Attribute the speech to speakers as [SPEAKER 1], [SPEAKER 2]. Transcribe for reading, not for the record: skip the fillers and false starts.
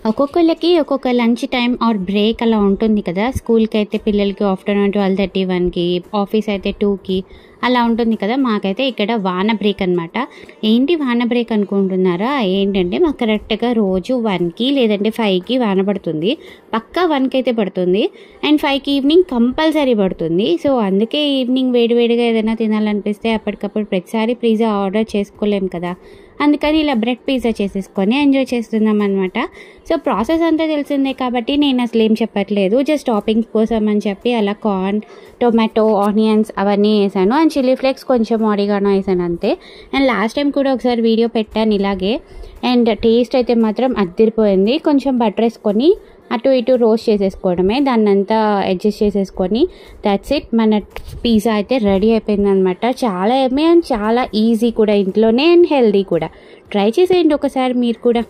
[SPEAKER 1] ఒక్కొక్కళ్ళకి ఒక్కొక్క lunch time or break అలా ఉంటుంది కదా. స్కూల్కి అయితే పిల్లలకి ఆఫ్టర్నూన్ 12:31కి, ఆఫీస్ అయితే 2కి అలా ఉంటుంది కదా. మాకైతే ఇక్కడ వాన బ్రేక్ అనమాట. ఏంటి వాన బ్రేక్ అనుకుంటున్నారా? ఏంటంటే మాకు కరెక్ట్గా రోజు 1కి లేదంటే 5కి వాన పడుతుంది. పక్కా 1కి అయితే పడుతుంది అండ్ 5కి ఈవినింగ్ కంపల్సరీ పడుతుంది. సో అందుకే ఈవినింగ్ వేడివేడిగా ఏదైనా తినాలనిపిస్తే అప్పటికప్పుడు ప్రతిసారి పిజ్జా ఆర్డర్ చేసుకోలేం కదా. అందుకని ఇలా బ్రెడ్ పిజ్జా చేసేసుకొని ఎంజాయ్ చేస్తున్నాం అనమాట. సో ప్రాసెస్ అంతా తెలిసిందే కాబట్టి నేను అసలు ఏం చెప్పట్లేదు. జస్ట్ టాపింగ్స్ కోసం అని చెప్పి అలా కార్న్, టొమాటో, ఆనియన్స్ అవన్నీ వేసాను అండ్ చిల్లీ ఫ్లేక్స్, కొంచెం ఆరిగానో వేసాను అంతే. అండ్ లాస్ట్ టైం కూడా ఒకసారి వీడియో పెట్టాను ఇలాగే. అండ్ టేస్ట్ అయితే మాత్రం అదిరిపోయింది. కొంచెం బటర్ వేసుకొని అటు ఇటు రోస్ట్ చేసేసుకోవడమే, దాన్ని అంతా అడ్జస్ట్ చేసేసుకొని దట్స్ ఇట్. మన పిజ్జా అయితే రెడీ అయిపోయింది అనమాట. చాలా యమ్మీ అండ్ చాలా ఈజీ కూడా ఇంట్లోనే అండ్ హెల్దీ కూడా. ట్రై చేసేయండి ఒకసారి మీరు కూడా.